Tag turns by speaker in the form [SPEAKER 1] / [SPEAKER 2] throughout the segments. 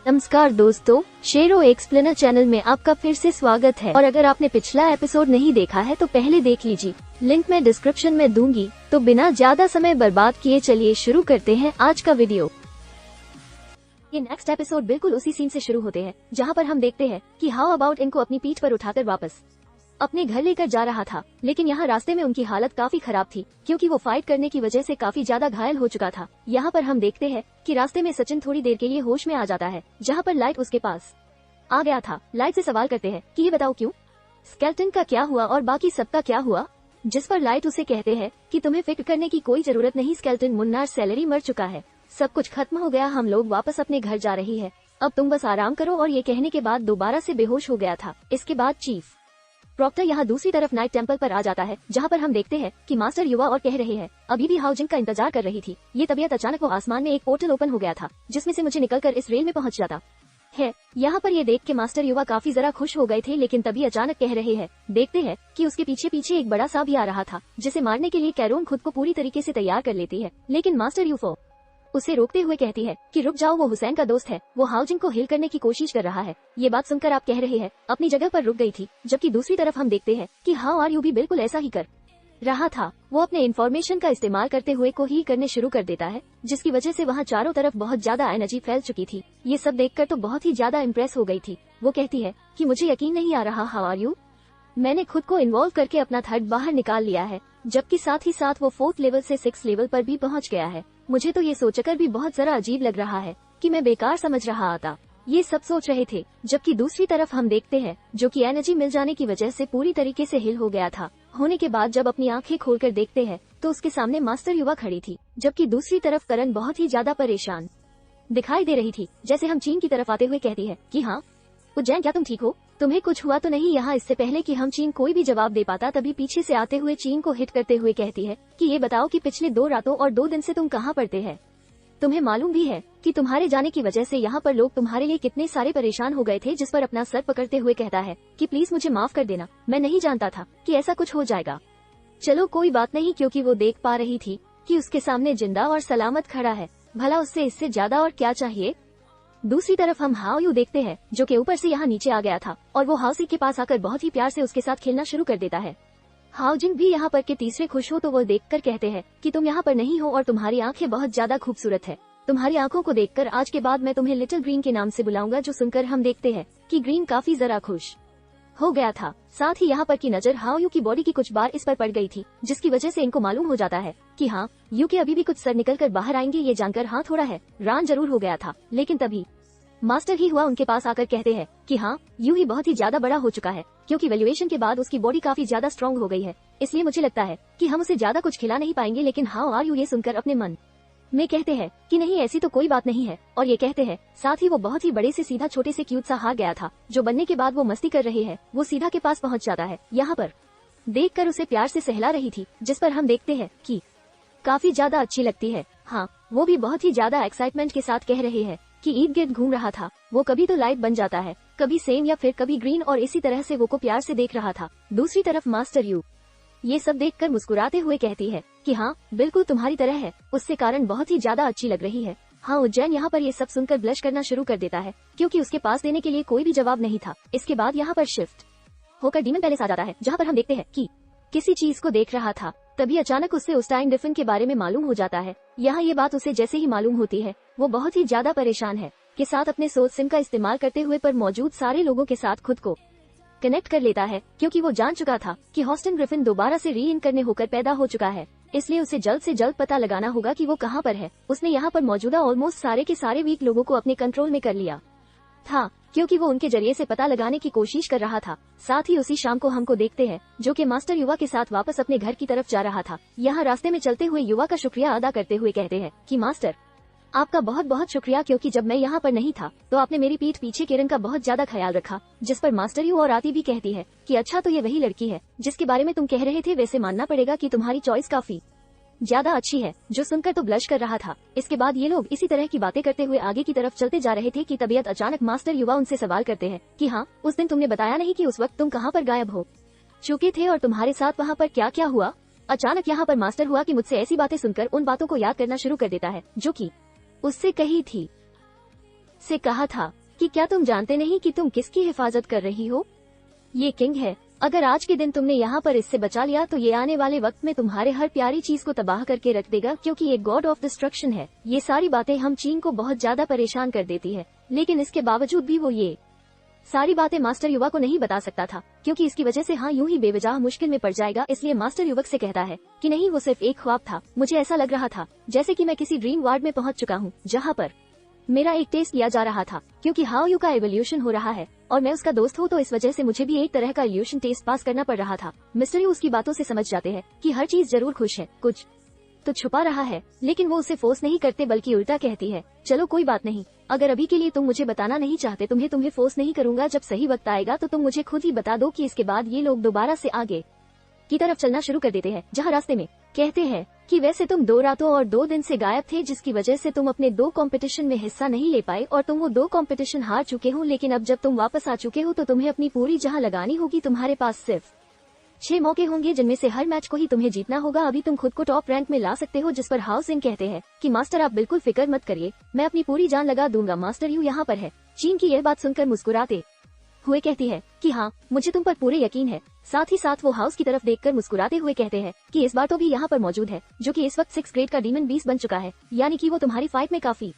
[SPEAKER 1] नमस्कार दोस्तों, शेरो एक्सप्लेनर चैनल में आपका फिर से स्वागत है। और अगर आपने पिछला एपिसोड नहीं देखा है तो पहले देख लीजिए, लिंक मैं डिस्क्रिप्शन में दूंगी। तो बिना ज्यादा समय बर्बाद किए चलिए शुरू करते हैं आज का वीडियो। ये नेक्स्ट एपिसोड बिल्कुल उसी सीन से शुरू होते हैं जहाँ पर हम देखते हैं कि हाउ अबाउट इनको अपनी पीठ पर उठाकर वापस अपने घर लेकर जा रहा था, लेकिन यहाँ रास्ते में उनकी हालत काफी खराब थी क्योंकि वो फाइट करने की वजह से काफी ज्यादा घायल हो चुका था। यहाँ पर हम देखते हैं कि रास्ते में सचिन थोड़ी देर के लिए होश में आ जाता है, जहाँ पर लाइट उसके पास आ गया था। लाइट से सवाल करते हैं कि ये बताओ क्यों, स्केलेटन का क्या हुआ और बाकी सबका क्या हुआ, जिस पर लाइट उसे कहते हैं कि तुम्हें फिक्र करने की कोई जरूरत नहीं, स्केलेटन मुन्नार सैलरी मर चुका है, सब कुछ खत्म हो गया, हम लोग वापस अपने घर जा रही है, अब तुम बस आराम करो। और ये कहने के बाद दोबारा से बेहोश हो गया था। इसके बाद चीफ प्रॉक्टर यहाँ दूसरी तरफ नाइट टेम्पल पर आ जाता है, जहाँ पर हम देखते हैं कि मास्टर युवा और कह रहे हैं अभी भी हाउजिंग का इंतजार कर रही थी। ये तबीयत अचानक वो आसमान में एक पोर्टल ओपन हो गया था जिसमें से मुझे निकलकर इस रेल में पहुंच जाता है। यहाँ पर ये देख के मास्टर युवा काफी जरा खुश हो गए थे, लेकिन तभी अचानक कह रहे हैं, देखते हैं कि उसके पीछे पीछे एक बड़ा सा भी आ रहा था जिसे मारने के लिए कैरोन खुद को पूरी तरीके से तैयार कर लेती है, लेकिन मास्टर यूफो उसे रोकते हुए कहती है कि रुक जाओ, वो हुसैन का दोस्त है, वो हाउजिंग को हिल करने की कोशिश कर रहा है। ये बात सुनकर आप कह रहे हैं अपनी जगह पर रुक गई थी, जबकि दूसरी तरफ हम देखते हैं कि हाउ आर यू भी बिल्कुल ऐसा ही कर रहा था। वो अपने इन्फॉर्मेशन का इस्तेमाल करते हुए को ही करने शुरू कर देता है, जिसकी वजह से वहाँ चारों तरफ बहुत ज्यादा एनर्जी फैल चुकी थी। ये सब देखकर तो बहुत ही ज्यादा इम्प्रेस हो गई थी। वो कहती है कि मुझे यकीन नहीं आ रहा, हाउ आर यू, मैंने खुद को इन्वॉल्व करके अपना थर्ड बाहर निकाल लिया है, जबकि साथ ही साथ वो 4th लेवल से 6th लेवल पर भी पहुंच गया है। मुझे तो ये सोचकर भी बहुत जरा अजीब लग रहा है कि मैं बेकार समझ रहा आता। ये सब सोच रहे थे, जबकि दूसरी तरफ हम देखते हैं जो कि एनर्जी मिल जाने की वजह से पूरी तरीके से हिल हो गया था। होने के बाद जब अपनी आंखें खोलकर देखते हैं तो उसके सामने मास्टर युवा खड़ी थी, जबकि दूसरी तरफ करण बहुत ही ज्यादा परेशान दिखाई दे रही थी। जैसे हम चीन की तरफ आते हुए कहती है कि हाँ उज्जैन, क्या तुम ठीक हो, तुम्हें कुछ हुआ तो नहीं। यहाँ इससे पहले कि हम चीन कोई भी जवाब दे पाता, तभी पीछे से आते हुए चीन को हिट करते हुए कहती है कि ये बताओ कि पिछले 2 रातों और 2 दिन से तुम कहाँ पड़ते हैं। तुम्हें मालूम भी है कि तुम्हारे जाने की वजह से यहाँ पर लोग तुम्हारे लिए कितने सारे परेशान हो गए थे। जिस पर अपना सर पकड़ते हुए कहता है कि प्लीज मुझे माफ कर देना, मैं नहीं जानता था कि ऐसा कुछ हो जाएगा। चलो कोई बात नहीं, क्योंकि वो देख पा रही थी कि उसके सामने जिंदा और सलामत खड़ा है, भला उससे इससे ज्यादा और क्या चाहिए। दूसरी तरफ हम हाउ यू देखते हैं जो कि ऊपर से यहाँ नीचे आ गया था और वो हाउसी के पास आकर बहुत ही प्यार से उसके साथ खेलना शुरू कर देता है। हाउजिंग भी यहाँ पर के तीसरे खुश हो तो वो देखकर कहते हैं कि तुम यहाँ पर नहीं हो और तुम्हारी आंखें बहुत ज्यादा खूबसूरत है। तुम्हारी आंखों को देखकर आज के बाद मैं तुम्हें लिटिल ग्रीन के नाम से बुलाऊंगा। जो सुनकर हम देखते हैं कि ग्रीन काफी जरा खुश हो गया था। साथ ही यहाँ पर की नजर हाउ यू की बॉडी की कुछ बार इस पर पड़ गई थी, जिसकी वजह से इनको मालूम हो जाता है कि हाँ यू के अभी भी कुछ सर निकल कर बाहर आएंगे। ये जानकर हाँ थोड़ा है रान जरूर हो गया था, लेकिन तभी मास्टर ही हुआ उनके पास आकर कहते हैं कि हाँ यू ही बहुत ही ज्यादा बड़ा हो चुका है, क्योंकि वैल्यूएशन के बाद उसकी बॉडी काफी ज्यादा स्ट्रांग हो गई है, इसलिए मुझे लगता है कि हम उसे ज्यादा कुछ खिला नहीं पाएंगे। लेकिन हाउ आर यू ये सुनकर अपने मन में कहते हैं कि नहीं ऐसी तो कोई बात नहीं है, और ये कहते हैं साथ ही वो बहुत ही बड़े से सीधा छोटे से क्यूट सा हार गया था जो बनने के बाद वो मस्ती कर रहे हैं। वो सीधा के पास पहुंच जाता है, यहाँ पर देखकर उसे प्यार से सहला रही थी, जिस पर हम देखते हैं कि काफी ज्यादा अच्छी लगती है। हाँ वो भी बहुत ही ज्यादा एक्साइटमेंट के साथ कह रहे हैं कि इर्द गिर्द घूम रहा था। वो कभी तो लाइट बन जाता है, कभी सेम या फिर कभी ग्रीन, और इसी तरह से वो को प्यार से देख रहा था। दूसरी तरफ मास्टर यू ये सब देखकर मुस्कुराते हुए कहती है कि हाँ बिल्कुल तुम्हारी तरह है, उससे कारण बहुत ही ज्यादा अच्छी लग रही है। हाँ उज्जैन यहाँ पर ये सब सुनकर ब्लश करना शुरू कर देता है, क्योंकि उसके पास देने के लिए कोई भी जवाब नहीं था। इसके बाद यहाँ पर शिफ्ट होकर डीमन पैलेस आ जाता है, जहाँ पर हम देखते हैं कि किसी चीज को देख रहा था, तभी अचानक उससे उस्ताइन डिफिन के बारे में मालूम हो जाता है। यहाँ ये बात उसे जैसे ही मालूम होती है वो बहुत ही ज्यादा परेशान है के साथ अपने सोच सिम का इस्तेमाल करते हुए पर मौजूद सारे लोगों के साथ खुद को कनेक्ट कर लेता है, क्योंकि वो जान चुका था कि हॉस्टन ग्रिफिन दोबारा से रीइनकर्नेट होकर पैदा हो चुका है, इसलिए उसे जल्द से जल्द पता लगाना होगा कि वो कहाँ पर है। उसने यहाँ पर मौजूदा ऑलमोस्ट सारे के सारे वीक लोगों को अपने कंट्रोल में कर लिया था, क्योंकि वो उनके जरिए से पता लगाने की कोशिश कर रहा था। साथ ही उसी शाम को हमको देखते हैं जो कि मास्टर युवा के साथ वापस अपने घर की तरफ जा रहा था। यहाँ रास्ते में चलते हुए युवा का शुक्रिया अदा करते हुए कहते हैं कि मास्टर आपका बहुत बहुत शुक्रिया, क्योंकि जब मैं यहाँ पर नहीं था तो आपने मेरी पीठ पीछे किरण का बहुत ज्यादा ख्याल रखा। जिस पर मास्टर यू और आती भी कहती है कि अच्छा तो ये वही लड़की है जिसके बारे में तुम कह रहे थे, वैसे मानना पड़ेगा कि तुम्हारी चॉइस काफी ज्यादा अच्छी है। जो सुनकर तो ब्लश कर रहा था। इसके बाद ये लोग इसी तरह की बातें करते हुए आगे की तरफ चलते जा रहे थे कि तबीयत अचानक मास्टर युवा उनसे सवाल करते हैं कि हाँ उस दिन तुमने बताया नहीं कि उस वक्त तुम कहाँ पर गायब हो चुके थे और तुम्हारे साथ वहाँ पर क्या क्या हुआ। अचानक यहाँ पर मास्टर हुआ कि मुझसे ऐसी बातें सुनकर उन बातों को याद करना शुरू कर देता है जो कि उससे कही थी। से कहा था कि क्या तुम जानते नहीं कि तुम किसकी हिफाजत कर रही हो? ये किंग है। अगर आज के दिन तुमने यहाँ पर इससे बचा लिया तो ये आने वाले वक्त में तुम्हारे हर प्यारी चीज को तबाह करके रख देगा, क्योंकि ये गॉड ऑफ डिस्ट्रक्शन है। ये सारी बातें हम चीन को बहुत ज्यादा परेशान कर देती है, लेकिन इसके बावजूद भी वो ये सारी बातें मास्टर युवा को नहीं बता सकता था, क्योंकि इसकी वजह से हाँ यूं ही बेवजह मुश्किल में पड़ जाएगा। इसलिए मास्टर युवक से कहता है कि नहीं, वो सिर्फ एक ख्वाब था। मुझे ऐसा लग रहा था जैसे कि मैं किसी ड्रीम वर्ल्ड में पहुंच चुका हूँ, जहाँ पर मेरा एक टेस्ट लिया जा रहा था, क्योंकि हाओ यू का एवोल्यूशन हो रहा है और मैं उसका दोस्त हूँ, तो इस वजह से मुझे भी एक तरह का एवोल्यूशन टेस्ट पास करना पड़ रहा था। मिस्टर यू उसकी बातों से समझ जाते हैं कि हर चीज जरूर खुश है, कुछ तो छुपा रहा है, लेकिन वो उसे फोर्स नहीं करते बल्कि उल्टा कहती है, चलो कोई बात नहीं, अगर अभी के लिए तुम मुझे बताना नहीं चाहते तुम्हें फोर्स नहीं करूंगा। जब सही वक्त आएगा तो तुम मुझे खुद ही बता दो कि इसके बाद ये लोग दोबारा से आगे की तरफ चलना शुरू कर देते हैं, जहाँ रास्ते में कहते हैं कि वैसे तुम 2 रातों और 2 दिन से गायब थे, जिसकी वजह से तुम अपने 2 कंपटीशन में हिस्सा नहीं ले पाए और तुम वो 2 कंपटीशन हार चुके हो। लेकिन अब जब तुम वापस आ चुके हो तो तुम्हें अपनी पूरी जहां लगानी होगी। तुम्हारे पास सिर्फ 6 मौके होंगे, जिनमें से हर मैच को ही तुम्हें जीतना होगा। अभी तुम खुद को टॉप रैंक में ला सकते हो। जिस पर हाओ सिंह कहते हैं कि मास्टर आप बिल्कुल फिक्र मत करिए, मैं अपनी पूरी जान लगा दूंगा। मास्टर यू यहाँ पर है। चीन की यह बात सुनकर मुस्कुराते हुए कहती है कि हाँ, मुझे तुम पर पूरे यकीन है। साथ ही साथ वो हाउस की तरफ देखकर मुस्कुराते हुए कहते हैं कि इस बार तो भी यहाँ पर मौजूद है, जो कि इस वक्त 6 ग्रेड का डीमन बीस्ट बन चुका है, यानी कि वो तुम्हारी फाइट में काफी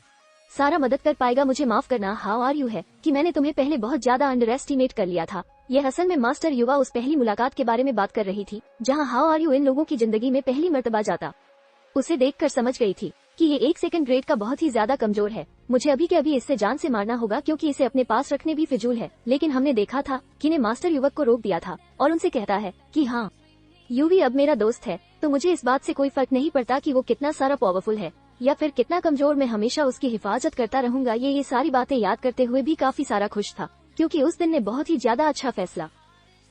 [SPEAKER 1] सारा मदद कर पाएगा। मुझे माफ करना हाउ आर यू है कि मैंने तुम्हें पहले बहुत ज्यादा अंडर एस्टिमेट कर लिया था। यह असल में मास्टर युवा उस पहली मुलाकात के बारे में बात कर रही थी, जहाँ हाउ आर यू इन लोगों की जिंदगी में पहली मर्तबा जाता। उसे देखकर समझ गई थी कि ये 1 सेकंड ग्रेड का बहुत ही ज्यादा कमजोर है। मुझे अभी के अभी इससे जान से मारना होगा, क्योंकि इसे अपने पास रखने भी फिजूल है। लेकिन हमने देखा था कि ने मास्टर युवक को रोक दिया था और उनसे कहता है कि हाँ, यू भी अब मेरा दोस्त है, तो मुझे इस बात से कोई फर्क नहीं पड़ता कि वो कितना सारा पावरफुल है या फिर कितना कमजोर, मैं हमेशा उसकी हिफाजत करता रहूंगा। ये सारी बातें याद करते हुए भी काफी सारा खुश था, क्योंकि उस दिन ने बहुत ही ज्यादा अच्छा फैसला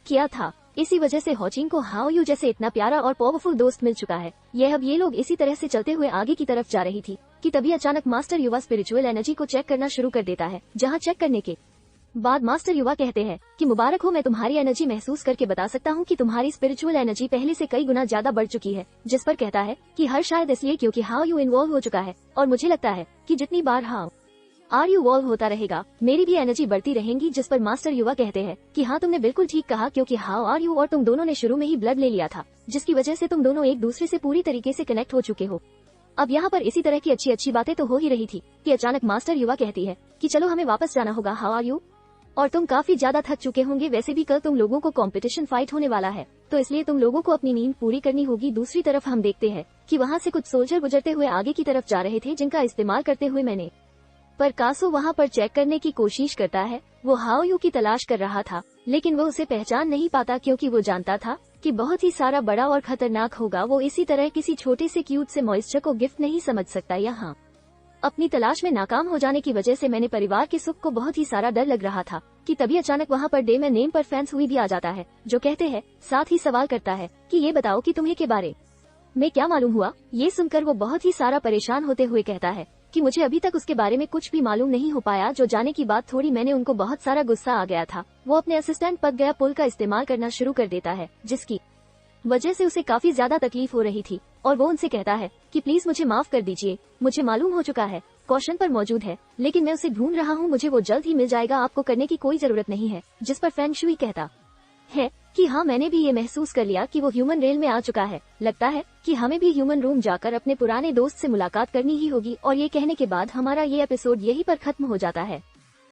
[SPEAKER 1] किया था। इसी वजह से होचिंग को हाओ यू जैसे इतना प्यारा और पावरफुल दोस्त मिल चुका है। अब ये लोग इसी तरह से चलते हुए आगे की तरफ जा रही थी कि तभी अचानक मास्टर युवा स्पिरिचुअल एनर्जी को चेक करना शुरू कर देता है, जहां चेक करने के बाद मास्टर युवा कहते हैं कि मुबारक हो, मैं तुम्हारी एनर्जी महसूस करके बता सकता हूँ कि तुम्हारी स्पिरिचुअल एनर्जी पहले से कई गुना ज्यादा बढ़ चुकी है। जिस पर कहता है कि हर शायद इसलिए क्योंकि हाओ यू इन्वॉल्व हो चुका है, और मुझे लगता है कि जितनी बार हाओ आर यू वॉल्व होता रहेगा मेरी भी एनर्जी बढ़ती रहेंगी। जिस पर मास्टर युवा कहते हैं कि हाँ, तुमने बिल्कुल ठीक कहा, क्योंकि हाउ आर यू और तुम दोनों ने शुरू में ही ब्लड ले लिया था, जिसकी वजह से तुम दोनों एक दूसरे से पूरी तरीके से कनेक्ट हो चुके हो। अब यहाँ पर इसी तरह की अच्छी बातें तो हो ही रही थी कि अचानक मास्टर युवा कहती है कि चलो हमें वापस जाना होगा हाउ आर यू, और तुम काफी ज्यादा थक चुके होंगे। वैसे भी कल तुम लोगों को कंपटीशन फाइट होने वाला है, तो इसलिए तुम लोगों को अपनी नींद पूरी करनी होगी। दूसरी तरफ हम देखते हैं कि वहाँ से कुछ सोल्जर गुजरते हुए आगे की तरफ जा रहे थे, जिनका इस्तेमाल करते हुए मैंने पर कासो वहाँ पर चेक करने की कोशिश करता है। वो हाओ यू की तलाश कर रहा था, लेकिन वो उसे पहचान नहीं पाता, क्योंकि वो जानता था कि बहुत ही सारा बड़ा और खतरनाक होगा। वो इसी तरह किसी छोटे से क्यूट से मॉइस्चर को गिफ्ट नहीं समझ सकता। यहाँ अपनी तलाश में नाकाम हो जाने की वजह से मैंने परिवार के सुख को बहुत ही सारा डर लग रहा था कि तभी अचानक वहाँ पर डे में नेम पर फैंस हुई भी आ जाता है, जो कहते हैं, साथ ही सवाल करता है कि ये बताओ कि तुम्हें के बारे में क्या मालूम हुआ। ये सुनकर वो बहुत ही सारा परेशान होते हुए कहता है कि मुझे अभी तक उसके बारे में कुछ भी मालूम नहीं हो पाया। जो जाने की बात थोड़ी मैंने उनको बहुत सारा गुस्सा आ गया था। वो अपने असिस्टेंट पद गया पुल का इस्तेमाल करना शुरू कर देता है, जिसकी वजह से उसे काफी ज्यादा तकलीफ हो रही थी, और वो उनसे कहता है कि प्लीज मुझे माफ कर दीजिए, मुझे मालूम हो चुका है कौशन पर मौजूद है, लेकिन मैं उसे ढूंढ रहा हूँ, मुझे वो जल्द ही मिल जाएगा, आपको करने की कोई जरूरत नहीं है। जिस पर फैंग शुई कहता है कि हाँ, मैंने भी ये महसूस कर लिया कि वो ह्यूमन रेल में आ चुका है। लगता है कि हमें भी ह्यूमन रूम जाकर अपने पुराने दोस्त से मुलाकात करनी ही होगी। और ये कहने के बाद हमारा ये एपिसोड यहीं पर खत्म हो जाता है।